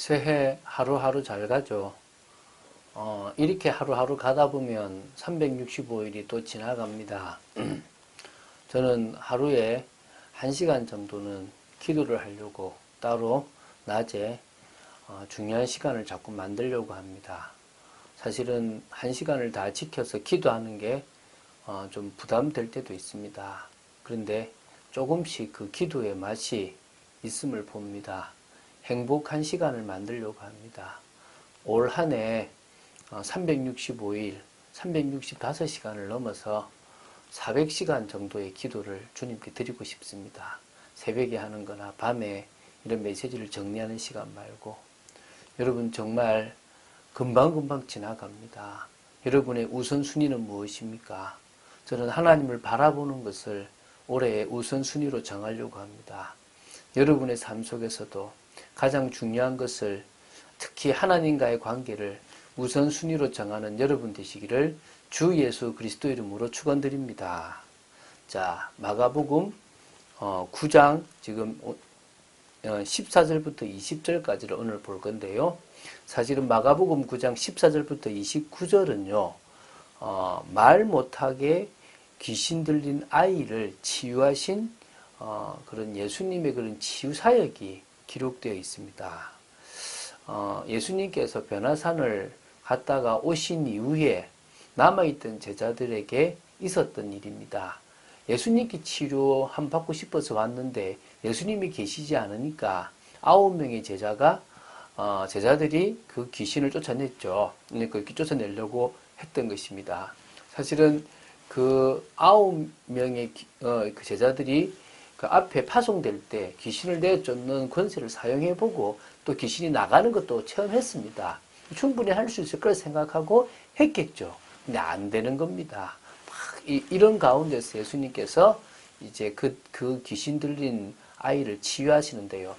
새해 하루하루 잘 가죠. 이렇게 하루하루 가다 보면 365일이 또 지나갑니다. 저는 하루에 1시간 정도는 기도를 하려고 따로 낮에 중요한 시간을 자꾸 만들려고 합니다. 사실은 1시간을 다 지켜서 기도하는 게 좀 부담될 때도 있습니다. 그런데 조금씩 그 기도의 맛이 있음을 봅니다. 행복한 시간을 만들려고 합니다. 올 한 해 365일, 365시간을 넘어서 400시간 정도의 기도를 주님께 드리고 싶습니다. 새벽에 하는 거나 밤에 이런 메시지를 정리하는 시간 말고. 여러분 정말 금방금방 지나갑니다. 여러분의 우선순위는 무엇입니까? 저는 하나님을 바라보는 것을 올해의 우선순위로 정하려고 합니다. 여러분의 삶 속에서도 가장 중요한 것을, 특히 하나님과의 관계를 우선순위로 정하는 여러분 되시기를 주 예수 그리스도 이름으로 축원드립니다. 자, 마가복음 9장 지금 14절부터 20절까지를 오늘 볼 건데요. 사실은 마가복음 9장 14절부터 29절은요. 말 못하게 귀신 들린 아이를 치유하신 그런 예수님의 그런 치유 사역이 기록되어 있습니다. 예수님께서 변화산을 갔다가 오신 이후에 남아있던 제자들에게 있었던 일입니다. 예수님께 치료 한번 받고 싶어서 왔는데 예수님이 계시지 않으니까 9명의 제자들이 그 귀신을 쫓아냈죠. 그 쫓아내려고 했던 것입니다. 사실은 그 9명의 그 제자들이 그 앞에 파송될 때 귀신을 내쫓는 권세를 사용해보고 또 귀신이 나가는 것도 체험했습니다. 충분히 할 수 있을 걸 생각하고 했겠죠. 근데 안 되는 겁니다. 이런 가운데서 예수님께서 이제 그 귀신 들린 아이를 치유하시는데요.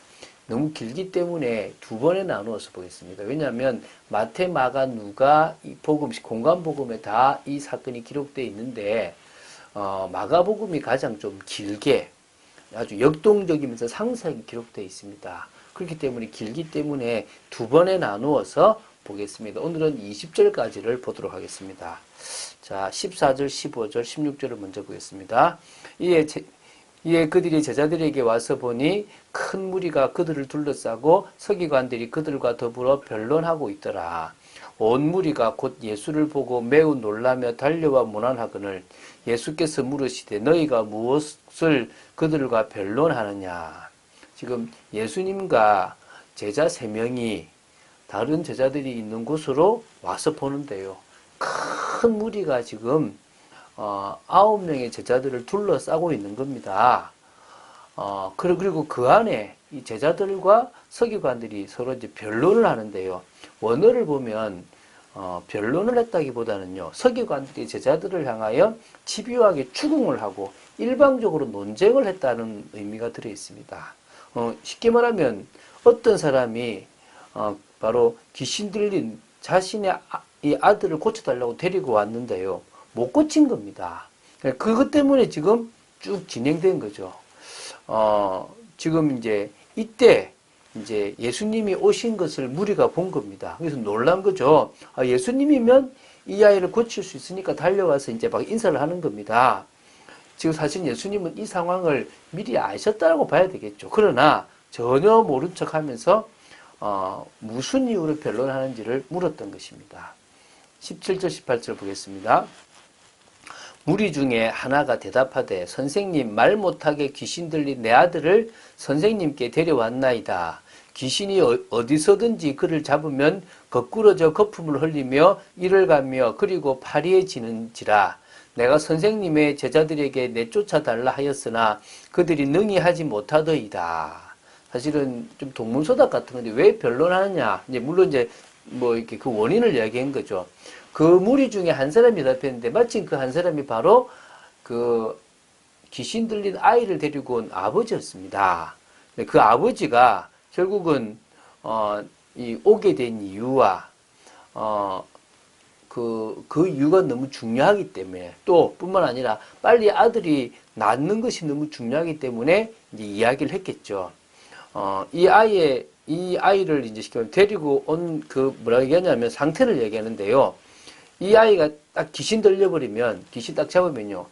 너무 길기 때문에 두 번에 나누어서 보겠습니다. 왜냐하면 마태, 마가, 누가 이 공관복음에 다 이 사건이 기록되어 있는데 마가복음이 가장 좀 길게 아주 역동적이면서 상세하게 기록되어 있습니다. 그렇기 때문에 길기 때문에 두 번에 나누어서 보겠습니다. 오늘은 20절까지를 보도록 하겠습니다. 자, 14절, 15절, 16절을 먼저 보겠습니다. 이에 그들이 제자들에게 와서 보니 큰 무리가 그들을 둘러싸고 서기관들이 그들과 더불어 변론하고 있더라. 온 무리가 곧 예수를 보고 매우 놀라며 달려와 문안하거늘 예수께서 물으시되 너희가 무엇을 그들과 변론하느냐. 지금 예수님과 제자 3명이 다른 제자들이 있는 곳으로 와서 보는데요. 큰 무리가 지금 9명의 제자들을 둘러싸고 있는 겁니다. 그리고 그 안에 이 제자들과 서기관들이 서로 이제 변론을 하는데요. 원어를 보면 변론을 했다기보다는요. 서기관들이 제자들을 향하여 집요하게 추궁을 하고 일방적으로 논쟁을 했다는 의미가 들어 있습니다. 쉽게 말하면 어떤 사람이 바로 귀신 들린 자신의 이 아들을 고쳐달라고 데리고 왔는데요. 못 고친 겁니다. 그것 때문에 지금 쭉 진행된 거죠. 지금 이제 이때 이제 예수님이 오신 것을 무리가 본 겁니다. 그래서 놀란 거죠. 예수님이면 이 아이를 고칠 수 있으니까 달려와서 이제 막 인사를 하는 겁니다. 지금 사실 예수님은 이 상황을 미리 아셨다고 봐야 되겠죠. 그러나 전혀 모른 척 하면서 무슨 이유로 변론하는지를 물었던 것입니다. 17절, 18절 보겠습니다. 무리 중에 하나가 대답하되 선생님, 말 못하게 귀신 들린 내 아들을 선생님께 데려왔나이다. 귀신이 어디서든지 그를 잡으면 거꾸러져 거품을 흘리며 이를 가며 그리고 파리해지는지라. 내가 선생님의 제자들에게 내쫓아달라 하였으나 그들이 능히 하지 못하더이다. 사실은 좀 동문서답 같은 건데 왜 변론하느냐. 물론 이제 뭐 이렇게 그 원인을 이야기한 거죠. 그 무리 중에 한 사람이 대답했는데 마침 그 한 사람이 바로 그 귀신 들린 아이를 데리고 온 아버지였습니다. 그 아버지가 결국은 이 오게 된 이유와 그 이유가 너무 중요하기 때문에 또 뿐만 아니라 빨리 아들이 낳는 것이 너무 중요하기 때문에 이제 이야기를 했겠죠. 이 아이의 이 아이를 이제 데리고 온 그 뭐라 얘기하냐면 상태를 얘기하는데요. 이 아이가 딱 귀신 들려버리면, 귀신 딱 잡으면요,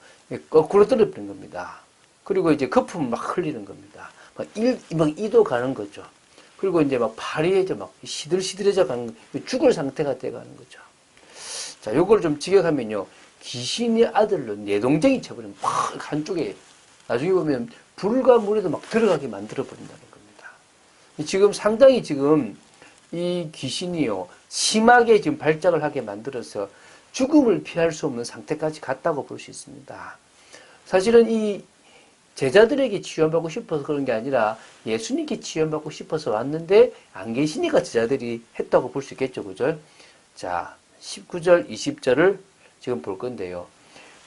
거꾸로 떨어뜨리는 겁니다. 그리고 이제 거품을 막 흘리는 겁니다. 막 이도 가는 거죠. 그리고 이제 막 파리해져, 막 시들시들해져 가는, 죽을 상태가 돼 가는 거죠. 자, 요걸 좀 직역하면요, 귀신의 아들로 내동쟁이 쳐버리면 팍 한쪽에, 나중에 보면 불과 물에도 막 들어가게 만들어 버린다는 겁니다. 지금 상당히 지금 이 귀신이요, 심하게 지금 발작을 하게 만들어서 죽음을 피할 수 없는 상태까지 갔다고 볼 수 있습니다. 사실은 이 제자들에게 치유받고 싶어서 그런 게 아니라 예수님께 치유받고 싶어서 왔는데 안 계시니까 제자들이 했다고 볼 수 있겠죠. 그죠? 자, 19절, 20절을 지금 볼 건데요.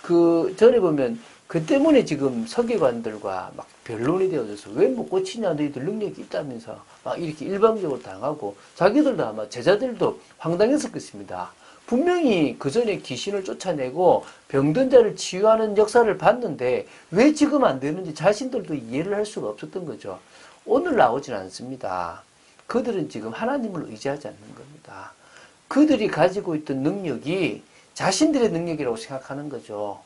그 전에 보면 그 때문에 지금 서기관들과 막 변론이 되어져서 왜 못 고치냐, 너희들 능력이 있다면서 막 이렇게 일방적으로 당하고 자기들도 아마 제자들도 황당했을 것입니다. 분명히 그 전에 귀신을 쫓아내고 병든 자를 치유하는 역사를 봤는데 왜 지금 안 되는지 자신들도 이해를 할 수가 없었던 거죠. 오늘 나오진 않습니다. 그들은 지금 하나님을 의지하지 않는 겁니다. 그들이 가지고 있던 능력이 자신들의 능력이라고 생각하는 거죠.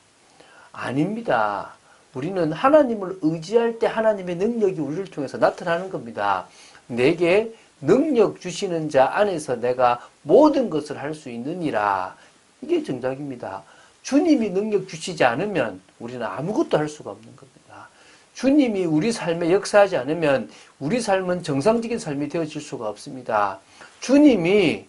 아닙니다. 우리는 하나님을 의지할 때 하나님의 능력이 우리를 통해서 나타나는 겁니다. 내게 능력 주시는 자 안에서 내가 모든 것을 할 수 있느니라. 이게 정답입니다. 주님이 능력 주시지 않으면 우리는 아무것도 할 수가 없는 겁니다. 주님이 우리 삶에 역사하지 않으면 우리 삶은 정상적인 삶이 되어질 수가 없습니다. 주님이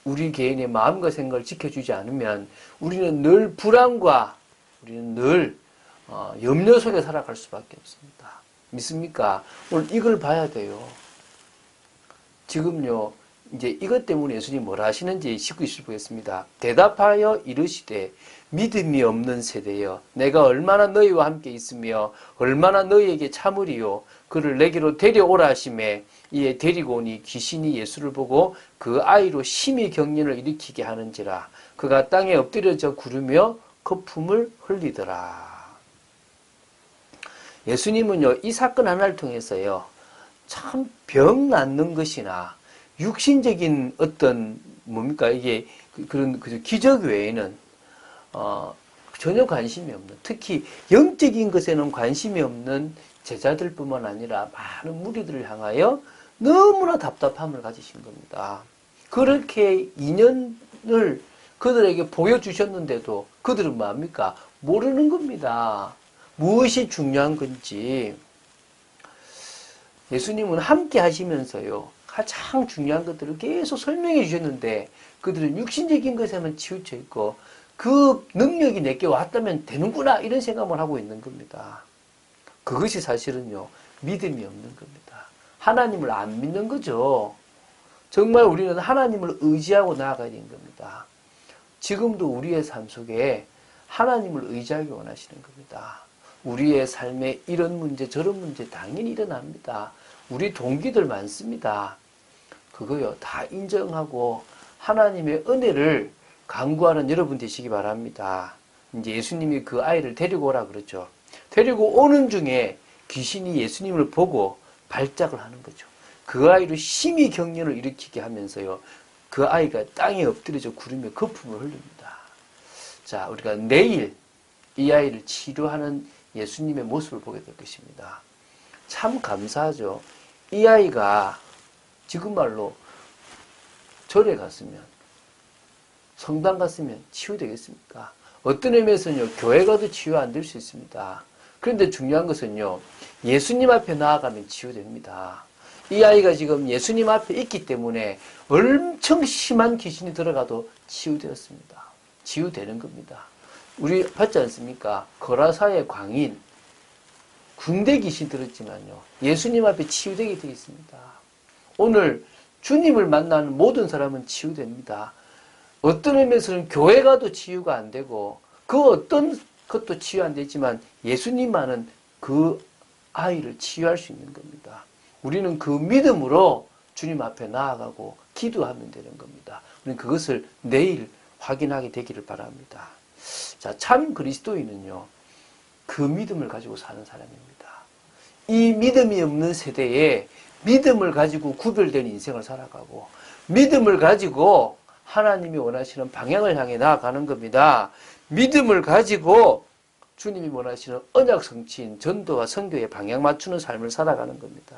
우리 개인의 마음과 생각을 지켜주지 않으면 우리는 늘 불안과 우리는 늘 염려 속에 살아갈 수밖에 없습니다. 믿습니까? 오늘 이걸 봐야 돼요. 지금요, 이제 이것 때문에 예수님이 뭐라 하시는지 19절 보겠습니다. 대답하여 이르시되 믿음이 없는 세대여, 내가 얼마나 너희와 함께 있으며 얼마나 너희에게 참으리요. 그를 내게로 데려오라 하시매 이에 데리고 오니 귀신이 예수를 보고 그 아이로 심히 경련을 일으키게 하는지라. 그가 땅에 엎드려져 구르며 거품을 흘리더라. 예수님은요, 이 사건 하나를 통해서요, 참 병 낫는 것이나 육신적인 어떤 뭡니까 이게 그런 기적 외에는 전혀 관심이 없는, 특히 영적인 것에는 관심이 없는 제자들뿐만 아니라 많은 무리들을 향하여 너무나 답답함을 가지신 겁니다. 그렇게 2년을 그들에게 보여주셨는데도 그들은 뭡니까? 모르는 겁니다. 무엇이 중요한 건지. 예수님은 함께 하시면서요, 가장 중요한 것들을 계속 설명해 주셨는데 그들은 육신적인 것에만 치우쳐 있고 그 능력이 내게 왔다면 되는구나 이런 생각을 하고 있는 겁니다. 그것이 사실은요, 믿음이 없는 겁니다. 하나님을 안 믿는 거죠. 정말 우리는 하나님을 의지하고 나아가야 되는 겁니다. 지금도 우리의 삶 속에 하나님을 의지하기 원하시는 겁니다. 우리의 삶에 이런 문제 저런 문제 당연히 일어납니다. 우리 동기들 많습니다. 그거요 다 인정하고 하나님의 은혜를 간구하는 여러분 되시기 바랍니다. 이제 예수님이 그 아이를 데리고 오라 그러죠. 데리고 오는 중에 귀신이 예수님을 보고 발작을 하는 거죠. 그 아이로 심히 경련을 일으키게 하면서요, 그 아이가 땅에 엎드려져 구르며 거품을 흘립니다. 자, 우리가 내일 이 아이를 치료하는 예수님의 모습을 보게 될 것입니다. 참 감사하죠. 이 아이가 지금 말로 절에 갔으면, 성당 갔으면 치유되겠습니까? 어떤 의미에서는요, 교회 가도 치유 안 될 수 있습니다. 그런데 중요한 것은요, 예수님 앞에 나아가면 치유됩니다. 이 아이가 지금 예수님 앞에 있기 때문에 엄청 심한 귀신이 들어가도 치유되었습니다. 치유되는 겁니다. 우리 봤지 않습니까? 거라사의 광인, 군대 귀신 들었지만요, 예수님 앞에 치유되게 되어 있습니다. 오늘 주님을 만나는 모든 사람은 치유됩니다. 어떤 의미에서는 교회 가도 치유가 안 되고 그 어떤 것도 치유 안 되지만 예수님만은 그 아이를 치유할 수 있는 겁니다. 우리는 그 믿음으로 주님 앞에 나아가고 기도하면 되는 겁니다. 우리는 그것을 내일 확인하게 되기를 바랍니다. 자, 참 그리스도인은요, 그 믿음을 가지고 사는 사람입니다. 이 믿음이 없는 세대에 믿음을 가지고 구별된 인생을 살아가고 믿음을 가지고 하나님이 원하시는 방향을 향해 나아가는 겁니다. 믿음을 가지고 주님이 원하시는 언약 성취인 전도와 선교에 방향 맞추는 삶을 살아가는 겁니다.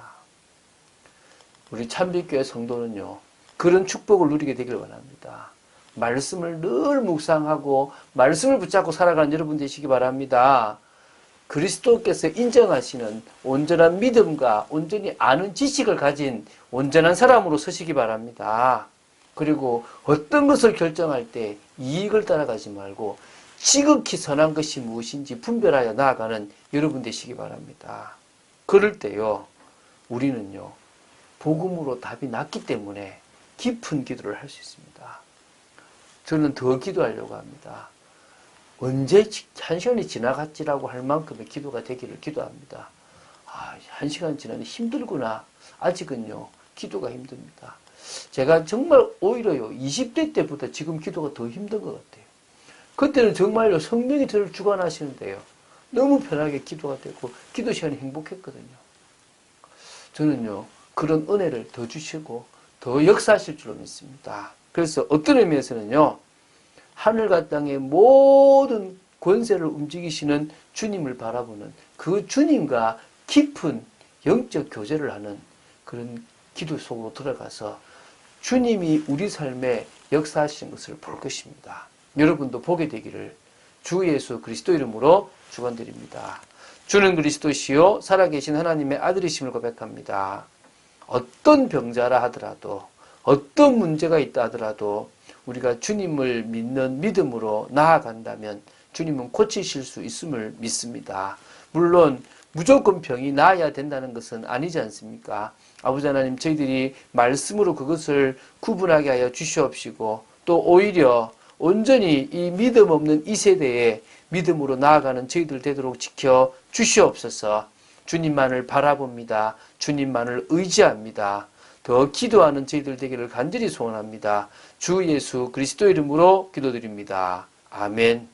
우리 참빛교회 성도는요, 그런 축복을 누리게 되기를 원합니다. 말씀을 늘 묵상하고 말씀을 붙잡고 살아가는 여러분 되시기 바랍니다. 그리스도께서 인정하시는 온전한 믿음과 온전히 아는 지식을 가진 온전한 사람으로 서시기 바랍니다. 그리고 어떤 것을 결정할 때 이익을 따라가지 말고 지극히 선한 것이 무엇인지 분별하여 나아가는 여러분 되시기 바랍니다. 그럴 때요, 우리는요, 복음으로 답이 났기 때문에 깊은 기도를 할 수 있습니다. 저는 더 기도하려고 합니다. 언제 한 시간이 지나갔지라고 할 만큼의 기도가 되기를 기도합니다. 한 시간 지나니 힘들구나. 아직은요, 기도가 힘듭니다. 제가 정말 오히려요, 20대 때보다 지금 기도가 더 힘든 것 같아요. 그때는 정말로 성령이 저를 주관하시는데요, 너무 편하게 기도가 되고 기도 시간이 행복했거든요. 저는요, 그런 은혜를 더 주시고 더 역사하실 줄로 믿습니다. 그래서 어떤 의미에서는요, 하늘과 땅의 모든 권세를 움직이시는 주님을 바라보는 그 주님과 깊은 영적 교제를 하는 그런 기도 속으로 들어가서 주님이 우리 삶에 역사하시는 것을 볼 것입니다. 여러분도 보게 되기를 주 예수 그리스도 이름으로 축원드립니다. 주는 그리스도시요 살아계신 하나님의 아들이심을 고백합니다. 어떤 병자라 하더라도 어떤 문제가 있다 하더라도 우리가 주님을 믿는 믿음으로 나아간다면 주님은 고치실 수 있음을 믿습니다. 물론 무조건 병이 나아야 된다는 것은 아니지 않습니까? 아버지 하나님, 저희들이 말씀으로 그것을 구분하게 하여 주시옵시고 또 오히려 온전히 이 믿음 없는 이 세대에 믿음으로 나아가는 저희들 되도록 지켜 주시옵소서. 주님만을 바라봅니다. 주님만을 의지합니다. 더 기도하는 저희들 되기를 간절히 소원합니다. 주 예수 그리스도 이름으로 기도드립니다. 아멘.